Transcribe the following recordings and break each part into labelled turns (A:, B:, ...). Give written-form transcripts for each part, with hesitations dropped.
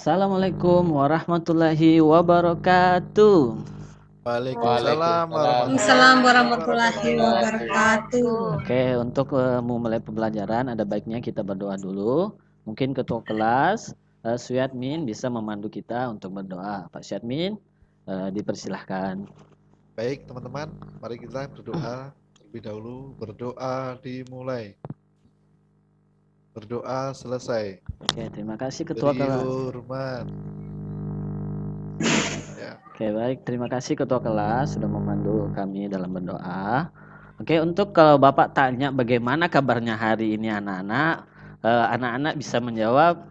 A: Assalamualaikum warahmatullahi wabarakatuh.
B: Waalaikumsalam
C: Waalaikumsalam
B: warahmatullahi
C: warahmatullahi
B: wabarakatuh.
C: wabarakatuh.
A: Oke, untuk memulai pembelajaran ada baiknya kita berdoa dulu. Mungkin ketua kelas Syadmin bisa memandu kita untuk berdoa. Pak Syadmin, dipersilahkan.
B: Baik teman-teman, mari kita berdoa terlebih dahulu. Berdoa dimulai. Berdoa selesai.
A: Oke, terima kasih ketua
B: Beri
A: kelas.
B: hormat. Ya.
A: Oke, baik. Terima kasih ketua kelas sudah memandu kami dalam berdoa. Oke, untuk kalau Bapak tanya bagaimana kabarnya hari ini anak-anak, anak-anak bisa menjawab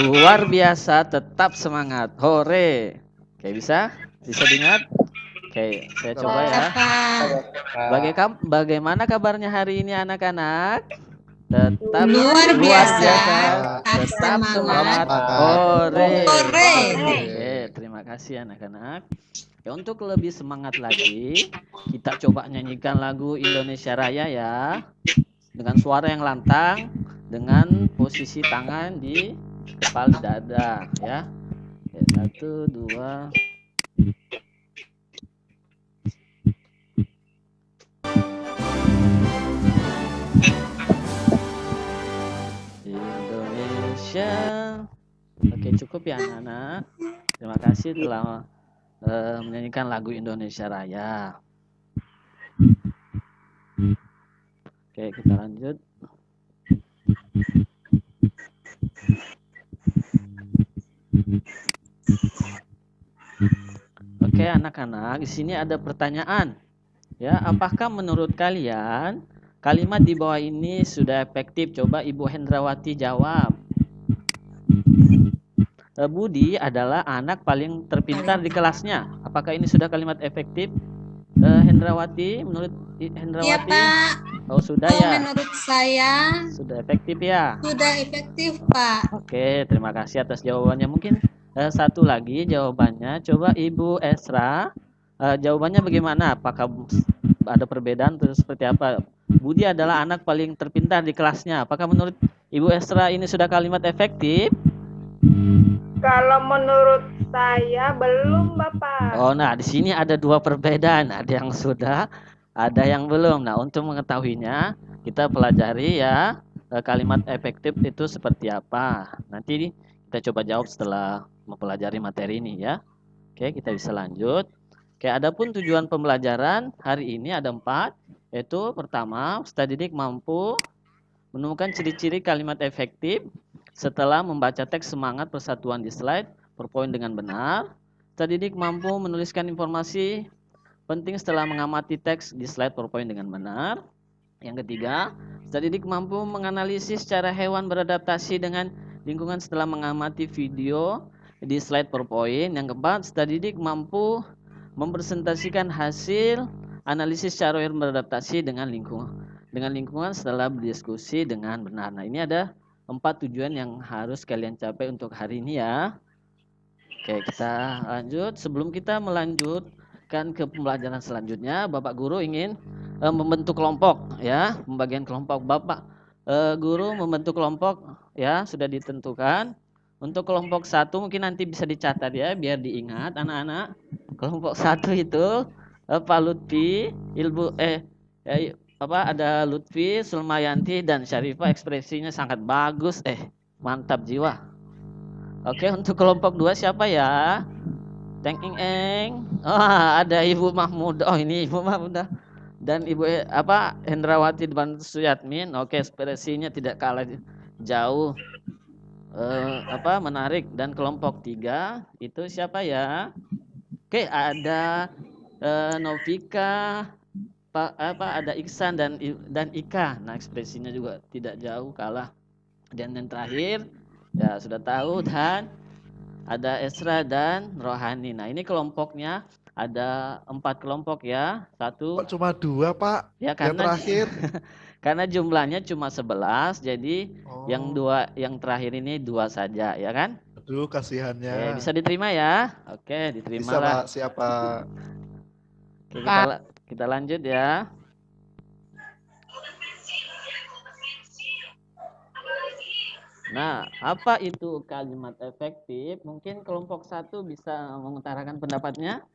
A: luar biasa, tetap semangat. Hore. Oke, bisa? Bisa diingat? Oke, saya coba ya. Bagaimana kabarnya hari ini anak-anak? Tetap
C: Luar biasa,
A: tetap semangat.
B: Hore.
A: Oke, terima kasih anak-anak. Ya, untuk lebih semangat lagi, kita coba nyanyikan lagu Indonesia Raya ya. Dengan suara yang lantang, dengan posisi tangan di kepala di dada ya. Oke, 1, 2. Indonesia. Oke, cukup ya anak-anak. Terima kasih telah menyanyikan lagu Indonesia Raya. Oke, kita lanjut. Oke, anak-anak, di sini ada pertanyaan. Ya, apakah menurut kalian kalimat di bawah ini sudah efektif? Coba Ibu Hendrawati jawab. Budi adalah anak paling terpintar di kelasnya. Apakah ini sudah kalimat efektif? Hendrawati, menurut Hendrawati?
C: Ya, Pak.
A: Oh, sudah ya.
C: Menurut saya
A: sudah efektif ya.
C: Sudah efektif, Pak.
A: Oke, terima kasih atas jawabannya. Mungkin satu lagi jawabannya. Coba Ibu Esra, jawabannya bagaimana? Apakah ada perbedaan atau seperti apa? Budi adalah anak paling terpintar di kelasnya. Apakah menurut Ibu Esra ini sudah kalimat efektif?
D: Kalau menurut saya belum, Bapak.
A: Oh, nah di sini ada dua perbedaan. Ada yang sudah, ada yang belum. Nah, untuk mengetahuinya, kita pelajari ya kalimat efektif itu seperti apa. Nanti kita coba jawab setelah mempelajari materi ini ya. Oke, kita bisa lanjut. Oke, adapun tujuan pembelajaran hari ini ada 4, yaitu pertama, peserta didik mampu menemukan ciri-ciri kalimat efektif setelah membaca teks semangat persatuan di slide PowerPoint dengan benar. Peserta didik mampu menuliskan informasi penting setelah mengamati teks di slide PowerPoint dengan benar. Yang ketiga, peserta didik mampu menganalisis cara hewan beradaptasi dengan lingkungan setelah mengamati video di slide PowerPoint. Yang keempat, peserta didik mampu mempresentasikan hasil analisis cara hewan beradaptasi dengan lingkungan setelah berdiskusi dengan benar. Nah, ini ada 4 tujuan yang harus kalian capai untuk hari ini ya. Oke, kita lanjut. Sebelum kita melanjutkan ke pembelajaran selanjutnya, Bapak Guru ingin membentuk kelompok ya, pembagian kelompok. Bapak Guru membentuk kelompok ya, sudah ditentukan. Untuk kelompok 1 mungkin nanti bisa dicatat ya, biar diingat anak-anak. Kelompok 1 itu Pak Lutfi, ada Lutfi, Sulmayanti dan Syarifah, ekspresinya sangat bagus. Mantap jiwa. Oke, untuk kelompok 2 siapa ya? Teng Ing Eng. Ada Ibu Mahmud. Oh, ini Ibu Mahmud dan Ibu Hendrawati dan Suyatmin. Oke, ekspresinya tidak kalah jauh menarik. Dan kelompok 3 itu siapa ya? Oke, ada Novika, ada Iksan dan Ika. Nah, ekspresinya juga tidak jauh kalah. Dan yang terakhir ya sudah tahu, dan ada Esra dan Rohani. Nah, ini kelompoknya ada 4 kelompok ya.
B: Kok cuma 2, Pak?
A: Ya,
B: yang terakhir.
A: Karena jumlahnya cuma 11, jadi yang terakhir ini 2 saja, ya kan?
B: Aduh, kasihannya.
A: Oke, bisa diterima ya? Oke, diterima
B: bisa,
A: lah.
B: Pak. Siapa?
A: Oke, kita lanjut ya. Nah, apa itu kalimat efektif? Mungkin kelompok 1 bisa mengutarakan pendapatnya.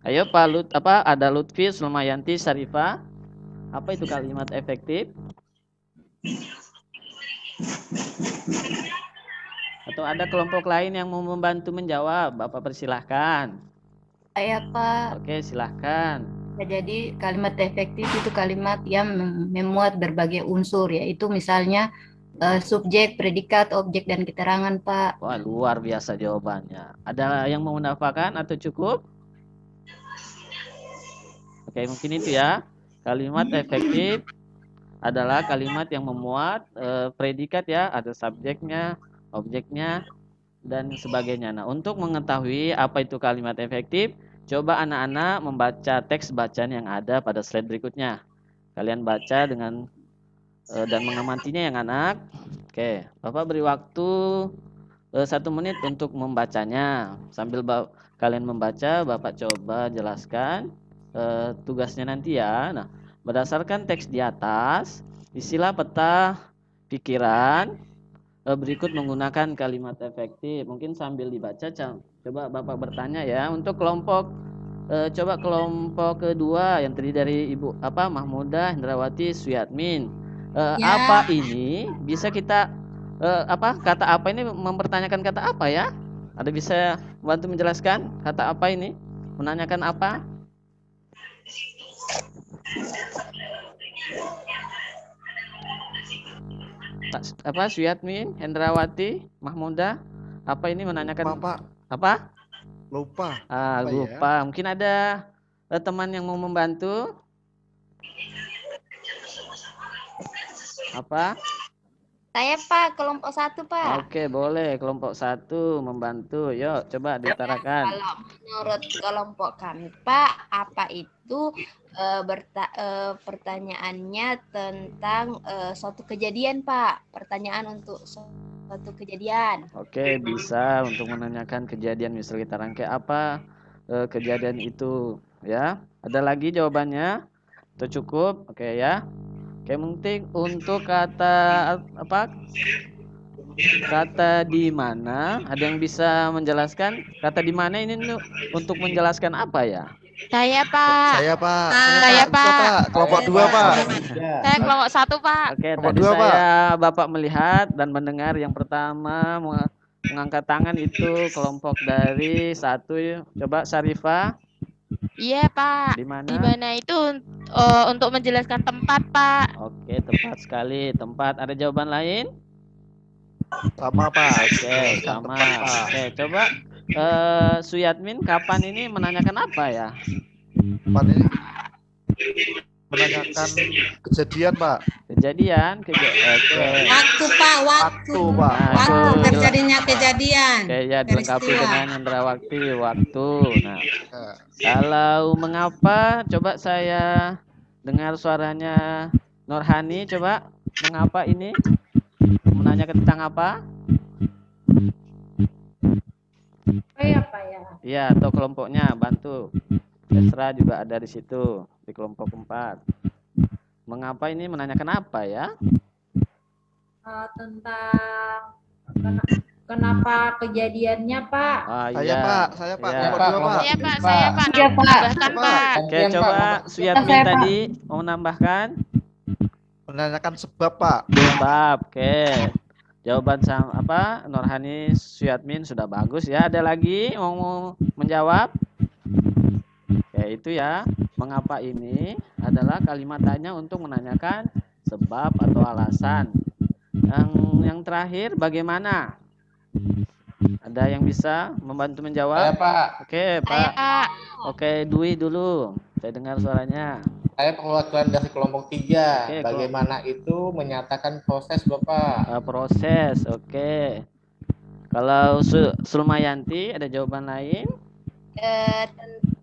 A: Ayo Pak ada Lutfi, Sulmayanti, Syarifah. Apa itu kalimat efektif? Atau ada kelompok lain yang mau membantu menjawab? Bapak persilahkan.
E: Saya Pak.
A: Oke, silahkan.
E: Jadi kalimat efektif itu kalimat yang memuat berbagai unsur, yaitu misalnya subjek, predikat, objek, dan keterangan, Pak.
A: Wah, luar biasa jawabannya. Ada yang mau mendaftarkan atau cukup? Oke, mungkin itu ya. Kalimat efektif adalah kalimat yang memuat predikat ya, ada subjeknya, objeknya, dan sebagainya. Nah, untuk mengetahui apa itu kalimat efektif, coba anak-anak membaca teks bacaan yang ada pada slide berikutnya. Kalian baca dengan dan mengamatinya yang anak. Oke, Bapak beri waktu 1 menit untuk membacanya. Sambil kalian membaca, Bapak coba jelaskan tugasnya nanti ya. Nah, berdasarkan teks di atas, isilah peta pikiran berikut menggunakan kalimat efektif. Mungkin sambil dibaca, coba Bapak bertanya ya. Untuk kelompok coba kelompok kedua yang terdiri dari Ibu Mahmudah, Hendrawati, Suyatmin.
C: Ya.
A: Apa ini? Bisa kita kata apa ini mempertanyakan kata apa ya? Ada bisa bantu menjelaskan kata apa ini? Menanyakan apa? Suyatmin, Hendrawati, Mahmudah. Apa ini menanyakan
B: Lupa, Pak.
A: apa?
B: Lupa.
A: Lupa.
B: Ya?
A: Mungkin ada teman yang mau membantu? Apa?
E: Saya Pak, kelompok 1 Pak.
A: Oke, boleh. Kelompok 1 membantu. Yuk, coba diutarakan.
E: Kalau menurut kelompok kami Pak, apa itu pertanyaannya tentang suatu kejadian Pak. Pertanyaan untuk suatu kejadian.
A: Oke, bisa untuk menanyakan kejadian. Misal kita rangkai apa kejadian itu ya. Ada lagi jawabannya? Itu cukup? Oke ya. Oke, mungkin untuk kata kata di mana, ada yang bisa menjelaskan kata di mana ini untuk menjelaskan apa ya?
F: Saya Pak.
B: Saya Pak.
F: Saya Pak.
B: Kelompok 2 Pak.
F: Saya kelompok 1 Pak.
A: Oke,
B: Kelompok
A: tadi
B: 2, Pak.
A: Bapak melihat dan mendengar yang pertama mengangkat tangan itu kelompok dari 1. Coba Syarifah.
F: Iya Pak.
A: Di mana?
F: Di mana itu untuk menjelaskan tempat Pak.
A: Oke, tepat sekali. Tempat. Ada jawaban lain?
B: Sama Pak.
A: Oke, sama. Oke, coba Suyatmin, kapan ini menanyakan apa ya?
B: Pak ini menanyakan kejadian Pak.
A: Kejadian. Oke.
C: Waktu Pak, waktu.
B: Pak.
C: Waktu
A: Nah,
C: terjadinya kejadian.
A: Oke, ya dilengkapi
C: Peristiwa.
A: dengan Hendrawati waktu. Nah, kalau mengapa, coba saya dengar suaranya Nurhani, coba mengapa ini? Menanyakan tentang apa?
D: Iya Pak ya.
A: Iya, atau kelompoknya bantu. Esra juga ada di situ di kelompok 4. Mengapa ini menanyakan apa ya?
D: Tentang kenapa kejadiannya Pak?
B: Saya Pak, saya Pak.
A: Iya.
B: Kelompok 2 Pak.
F: Saya Pak, saya Pak.
E: Iya, Pak.
F: Nambahkan Pak.
A: Oke, coba Suyatmin
E: Saya, Pak.
A: tadi mau menambahkan
B: Menanyakan sebab Pak.
A: sebab. Oke. Jawaban sama Nurhani, Suyatmin sudah bagus ya. Ada lagi mau menjawab? Ya itu ya. Mengapa ini adalah kalimat tanya untuk menanyakan sebab atau alasan. Yang terakhir bagaimana? Ada yang bisa membantu menjawab?
G: Pak.
A: Oke,
F: Saya
A: Pak.
F: Pak.
A: Oke, Dwi dulu. Saya dengar suaranya.
G: Saya perwakilan dari kelompok 3.
A: Oke,
G: Bagaimana itu menyatakan proses Bapak?
A: Proses. Oke. Kalau Sulmayanti ada jawaban lain?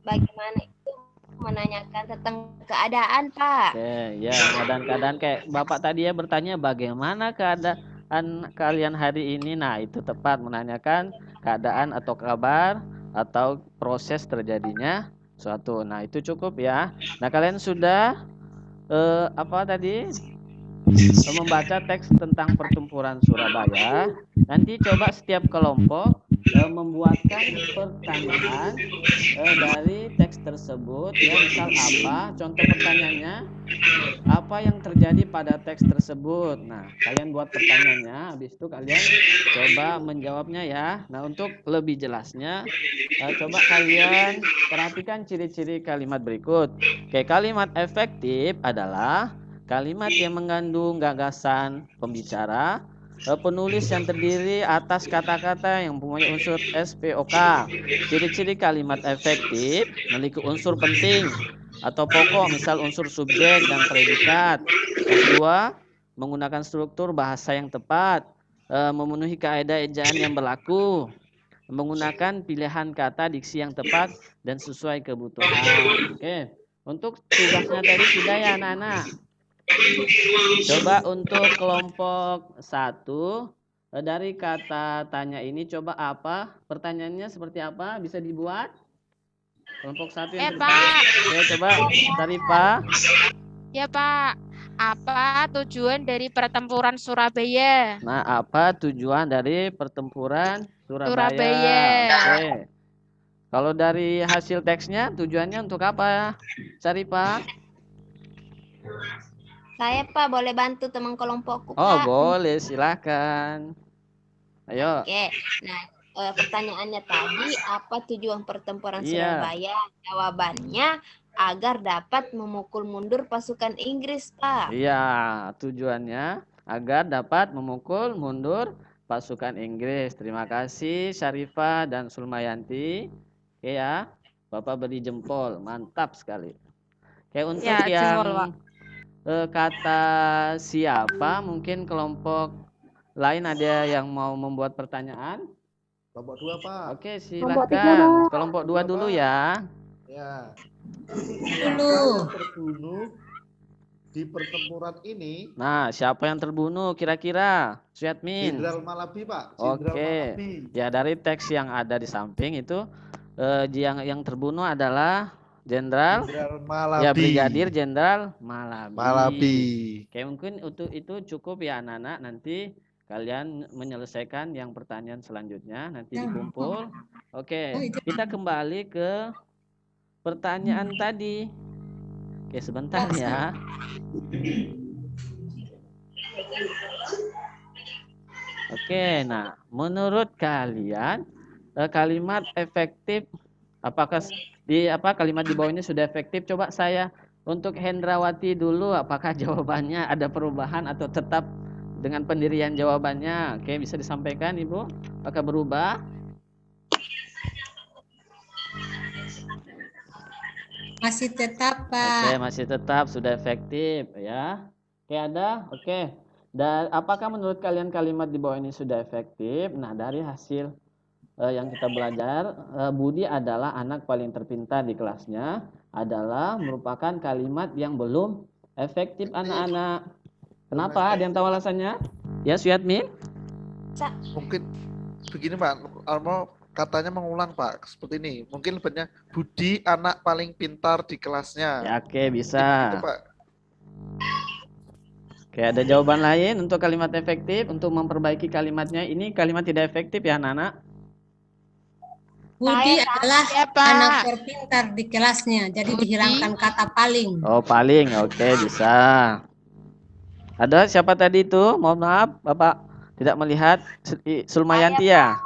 E: Bagaimana itu menanyakan tentang keadaan Pak.
A: Oke, ya, keadaan kayak Bapak tadi ya bertanya bagaimana keadaan kalian hari ini. Nah, itu tepat menanyakan keadaan atau kabar atau proses terjadinya suatu. Nah, itu cukup ya. Nah, kalian sudah apa tadi? membaca teks tentang pertempuran Surabaya. Nanti coba setiap kelompok membuatkan pertanyaan dari teks tersebut. Ya, misal apa? Contoh pertanyaannya, apa yang terjadi pada teks tersebut? Nah, kalian buat pertanyaannya, habis itu kalian coba menjawabnya ya. Nah, untuk lebih jelasnya, coba kalian perhatikan ciri-ciri kalimat berikut. Oke, kalimat efektif adalah kalimat yang mengandung gagasan pembicara, penulis yang terdiri atas kata-kata yang mempunyai unsur SPOK. Ciri-ciri kalimat efektif memiliki unsur penting atau pokok, misal unsur subjek dan predikat. Yang kedua, menggunakan struktur bahasa yang tepat, memenuhi kaidah ejaan yang berlaku, menggunakan pilihan kata diksi yang tepat dan sesuai kebutuhan. Oke, untuk tugasnya tadi sudah ya anak-anak. Coba untuk kelompok 1, dari kata tanya ini coba apa? Pertanyaannya seperti apa? Bisa dibuat? Kelompok 1 yang
F: Pak.
A: Ya, coba Syarifah.
F: Ya, Pak. Apa tujuan dari pertempuran Surabaya?
A: Nah, apa tujuan dari pertempuran Surabaya? Oke. Kalau dari hasil teksnya tujuannya untuk apa, Syarifah?
H: Saya Pak boleh bantu teman kelompokku Pak.
A: Oh boleh, silakan. Ayo.
H: Oke, nah pertanyaannya tadi apa tujuan pertempuran Surabaya? Jawabannya agar dapat memukul mundur pasukan Inggris Pak.
A: Iya, tujuannya agar dapat memukul mundur pasukan Inggris. Terima kasih Syarifah dan Sulmayanti. Oke ya, Bapak beri jempol, mantap sekali. Oke, untuk yang kata siapa, mungkin kelompok lain ada yang mau membuat pertanyaan?
B: Kelompok 2 Pak.
A: Oke, silakan. Kelompok 2 dulu ya.
B: Ya.
C: Dulu.
B: Terbunuh di pertempuran ini.
A: Nah, siapa yang terbunuh kira-kira? Suyatmin.
B: Jenderal Malabi Pak.
A: Oke. Ya, dari teks yang ada di samping itu yang terbunuh adalah Jenderal
B: Malabi.
A: Ya, Brigadir Jenderal Malabi.
B: Malabi.
A: Oke, mungkin itu cukup ya anak-anak. Nanti kalian menyelesaikan yang pertanyaan selanjutnya nanti dikumpul. Oke, kita kembali ke pertanyaan tadi. Oke, sebentar ya. Oke, nah menurut kalian kalimat efektif apakah kalimat di bawah ini sudah efektif? Coba saya untuk Hendrawati dulu, apakah jawabannya ada perubahan atau tetap dengan pendirian jawabannya? Oke, bisa disampaikan Ibu? Apakah berubah?
C: Masih tetap, Pak.
A: Oke, masih tetap sudah efektif ya. Oke, ada? Oke. Dan apakah menurut kalian kalimat di bawah ini sudah efektif? Nah, dari hasil yang kita belajar, Budi adalah anak paling terpintar di kelasnya, adalah merupakan kalimat yang belum efektif anak-anak. Kenapa? Ada yang tahu alasannya? Ya, Suyatmin?
B: Mungkin begini Pak, katanya mengulang Pak, seperti ini. Mungkin lebihnya Budi anak paling pintar di kelasnya.
A: Ya, oke, bisa.
B: Itu Pak.
A: Oke, ada jawaban lain untuk kalimat efektif, untuk memperbaiki kalimatnya. Ini kalimat tidak efektif ya anak-anak?
C: Budi adalah anak terpintar di kelasnya, jadi dihilangkan kata paling.
A: Oh, paling. Oke, bisa. Ada siapa tadi itu? Mohon maaf, Bapak tidak melihat. Sulmayanti ya?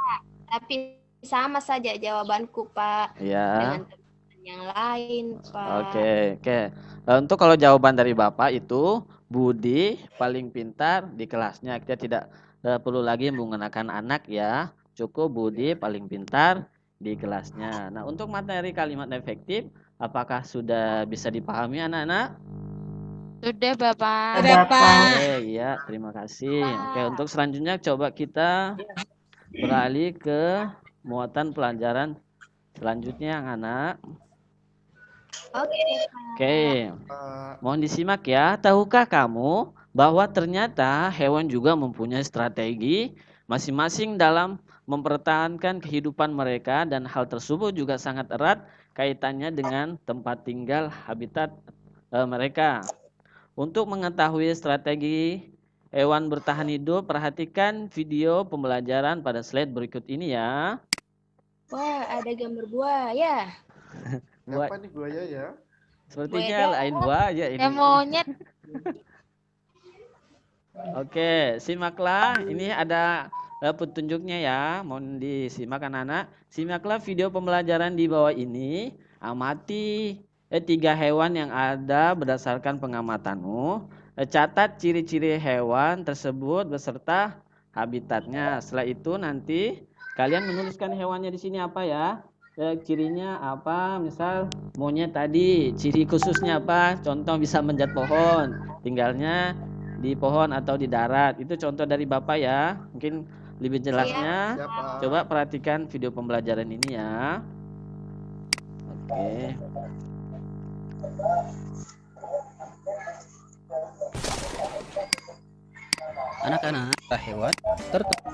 H: Tapi sama saja jawabanku, Pak.
A: Iya.
H: Dengan teman yang lain, Pak.
A: Oke. Untuk kalau jawaban dari Bapak itu Budi paling pintar di kelasnya. Kita tidak perlu lagi menggunakan anak ya. Cukup Budi paling pintar di kelasnya. Nah, untuk materi kalimat efektif, apakah sudah bisa dipahami anak-anak?
F: Sudah, Bapak.
C: Sudah, Pak.
A: Oke, iya, terima kasih. Oke, untuk selanjutnya coba kita beralih ke muatan pelajaran selanjutnya, anak. Oke. Mohon disimak ya. Tahukah kamu bahwa ternyata hewan juga mempunyai strategi masing-masing dalam mempertahankan kehidupan mereka, dan hal tersebut juga sangat erat kaitannya dengan tempat tinggal habitat mereka. Untuk mengetahui strategi hewan bertahan hidup, perhatikan video pembelajaran pada slide berikut ini ya.
H: Wah, ada gambar buaya.
B: Apa nih buaya ya?
A: Sepertinya lain buaya ini.
F: Kayak monyet.
A: Oke, simaklah. Ini ada petunjuknya ya. Mohon disimak anak-anak. Simaklah video pembelajaran di bawah ini. Amati 3 hewan yang ada berdasarkan pengamatanmu. Catat ciri-ciri hewan tersebut beserta habitatnya. Setelah itu nanti kalian menuliskan hewannya di sini apa ya? Cirinya apa? Misal monyet tadi, ciri khususnya apa? Contoh bisa manjat pohon. Tinggalnya di pohon atau di darat. Itu contoh dari Bapak ya. Mungkin lebih jelasnya
B: Siapa?
A: coba perhatikan video pembelajaran ini ya. Oke.
I: Anak-anak, hewan tertentu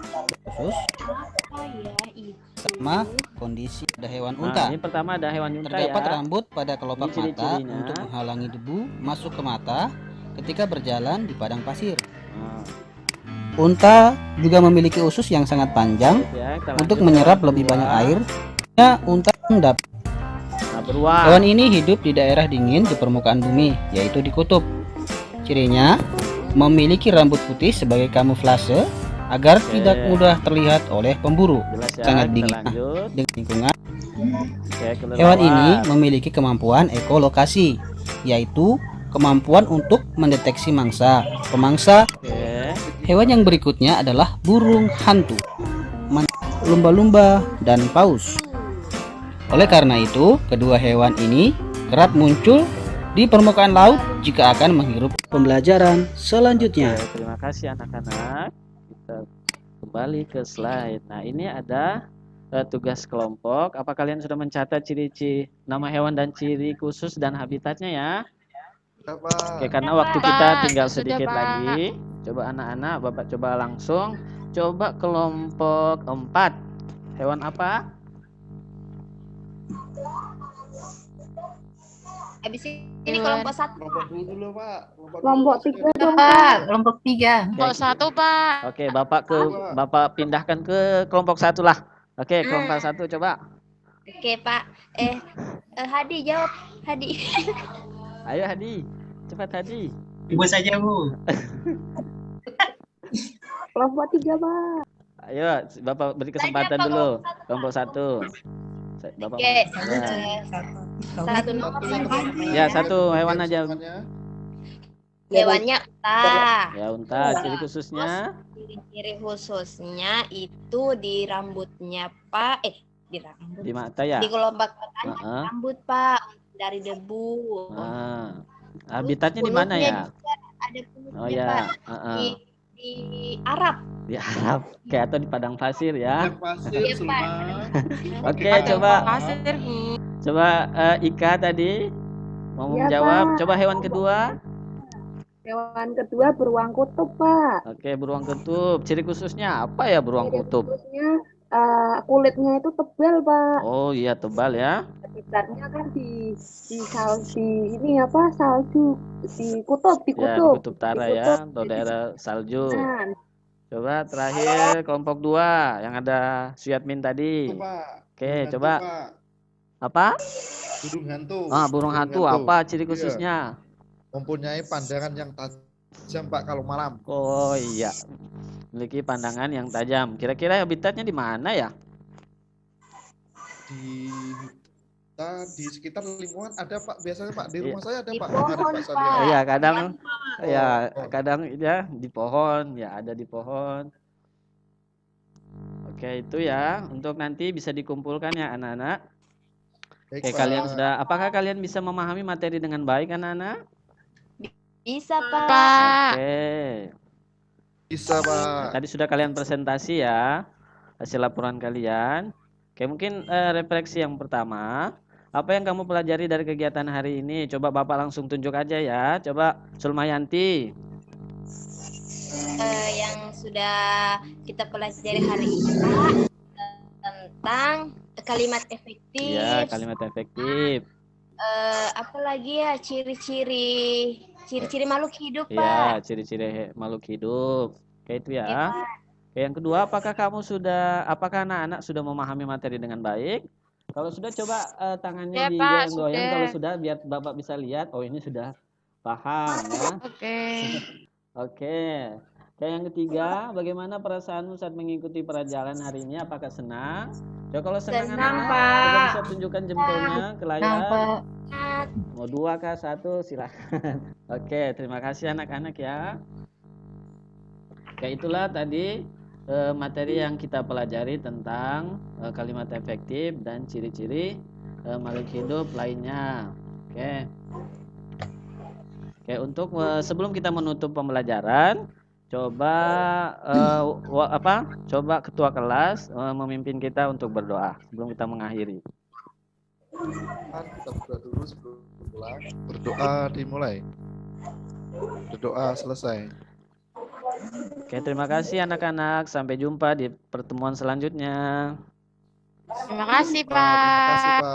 I: khusus
H: Apa ya itu?
I: sama kondisi pada hewan
A: Nah,
I: unta.
A: ini pertama ada hewan unta
I: Terdapat
A: ya.
I: rambut pada kelopak
A: Ini
I: mata
A: ciri-cirinya.
I: untuk menghalangi debu masuk ke mata ketika berjalan di padang pasir.
A: Nah,
I: Unta juga memiliki usus yang sangat panjang
A: ya, kita
I: untuk
A: lanjut
I: menyerap
A: ke
I: lebih
A: beruang.
I: banyak air. Ya, unta mendapat.
A: Nah, beruang.
I: Hewan ini hidup di daerah dingin di permukaan bumi, yaitu di kutub. Cirinya memiliki rambut putih sebagai kamuflase agar tidak mudah terlihat oleh pemburu.
A: Jelas ya,
I: Sangat
A: kita
I: dingin
A: lanjut.
I: dengan lingkungan.
A: Oke, kelelawar.
I: Hewan ini memiliki kemampuan ekolokasi, yaitu kemampuan untuk mendeteksi mangsa, pemangsa.
A: Oke.
I: Hewan yang berikutnya adalah burung hantu, lumba-lumba, dan paus. Oleh karena itu, kedua hewan ini kerap muncul di permukaan laut jika akan menghirup pembelajaran selanjutnya.
A: Oke, terima kasih anak-anak. Kita kembali ke slide. Nah, ini ada tugas kelompok. Apa kalian sudah mencatat ciri-ciri nama hewan dan ciri khusus dan habitatnya ya?
B: Siapa?
A: Oke, karena
H: Sudah,
A: waktu
F: Pak.
A: kita tinggal
F: Sudah,
A: sedikit
F: Pak.
A: lagi. Coba anak-anak, Bapak coba langsung. Coba kelompok 4. Hewan apa?
H: Habis ini kelompok 1.
B: Kelompok dulu Pak.
C: Kelompok 3
E: Pak, kelompok 3.
F: Kelompok 1, Pak.
A: Oke, Bapak pindahkan ke kelompok 1 lah. Oke, kelompok 1 coba.
H: Oke, Pak. Hadi jawab. Hadi.
A: Ayo Hadi. Cepat Hadi.
J: Ibu saja, Bu.
C: Kelompok 3, Pak.
A: Ayo, Bapak beri kesempatan
H: Tanya, Pak,
A: dulu.
H: kelompok
A: Kelompok 1. Bapak.
H: Oke.
A: Ya.
H: Satu nomor satu.
A: Ya, satu hewan aja.
H: Hewannya unta.
A: Ya, unta. Ciri khususnya.
H: Ciri khususnya itu di rambutnya, Pak. Di rambut.
A: Di mata ya.
H: Di kelompok matanya
A: Heeh.
H: rambut, Pak. Dari debu.
A: Nah, habitatnya di mana
H: Punuknya
A: ya?
H: juga ada punuknya,
A: Oh ya,
H: Pak.
A: heeh.
H: Di Arab.
A: Di Arab. Kayak atau di padang pasir ya.
B: Pasir,
H: Iya, Pak.
A: Oke,
F: Ada
A: coba
F: pasir, Bu.
A: coba Ika tadi mau
C: Iya,
A: menjawab.
C: Pak.
A: Coba hewan kedua.
C: Hewan kedua beruang kutub, Pak.
A: Oke, beruang kutub. Ciri khususnya apa ya beruang kutub?
C: Khususnya kulitnya itu tebal, Pak.
A: Oh iya, tebal ya.
C: Habitatnya kan di ini apa salju di kutub
A: Ya, di kutub utara ya, atau daerah salju.
C: Nah,
A: Coba terakhir kelompok 2 yang ada Suyatmin tadi. Oke, coba apa?
B: Burung hantu.
A: Burung hantu apa ciri khususnya?
B: Mempunyai pandangan yang tajam Pak kalau malam.
A: Oh iya, memiliki pandangan yang tajam. Kira-kira habitatnya di mana ya?
B: Di sekitar lingkungan ada Pak. Biasanya Pak di rumah saya ada
H: Di
B: Pak.
H: pohon,
B: Kemarin Pak saya
H: Pak.
B: lihat.
A: Iya, kadang ya
B: Oh.
A: kadang ya di pohon, ya ada di pohon. Oke, itu ya. Untuk nanti bisa dikumpulkan ya anak-anak.
B: Baik,
A: Oke,
B: Pak.
A: kalian sudah apakah kalian bisa memahami materi dengan baik anak-anak?
H: Bisa, Pak.
F: Pak.
A: Oke.
B: Bisa
A: Nah,
B: Pak.
A: tadi sudah kalian presentasi ya hasil laporan kalian. Oke, mungkin refleksi yang pertama. Apa yang kamu pelajari dari kegiatan hari ini? Coba Bapak langsung tunjuk aja ya. Coba Sulmayanti.
H: Yang sudah kita pelajari hari ini, Pak, tentang kalimat efektif.
A: Iya, kalimat efektif.
H: Apalagi ya ciri-ciri Ciri-ciri makhluk hidup,
A: Ya,
H: Pak.
A: ciri-ciri makhluk hidup. Kayak itu
H: Oke,
A: ya.
H: Pak.
A: Oke, yang kedua, apakah anak-anak sudah memahami materi dengan baik? Kalau sudah, coba tangannya
F: Ya, Pak,
A: digoyang-goyang.
F: sudah.
A: Kalau sudah, biar Bapak bisa lihat. Oh, ini sudah paham ya.
F: Oke.
A: Oke. Oke, yang ketiga, bagaimana perasaanmu saat mengikuti pelajaran hari ini? Apakah senang? Coba kalau senang,
D: Senang,
A: anak-anak,
D: Pak.
A: coba bisa tunjukkan jempolnya ke
E: Nah,
A: layar.
E: Pak.
A: Mau 2 kah, 1, silakan. Oke, terima kasih anak-anak ya. Oke, itulah tadi materi yang kita pelajari tentang kalimat efektif dan ciri-ciri makhluk hidup lainnya. Oke. Oke, untuk sebelum kita menutup pembelajaran, coba coba ketua kelas memimpin kita untuk berdoa sebelum kita mengakhiri.
B: Kita berdoa dulu sebelum pulang. Berdoa dimulai. Berdoa selesai.
A: Oke, terima kasih anak-anak. Sampai jumpa di pertemuan selanjutnya.
F: Terima kasih,
B: Terima kasih,
F: Pak.
B: Pak.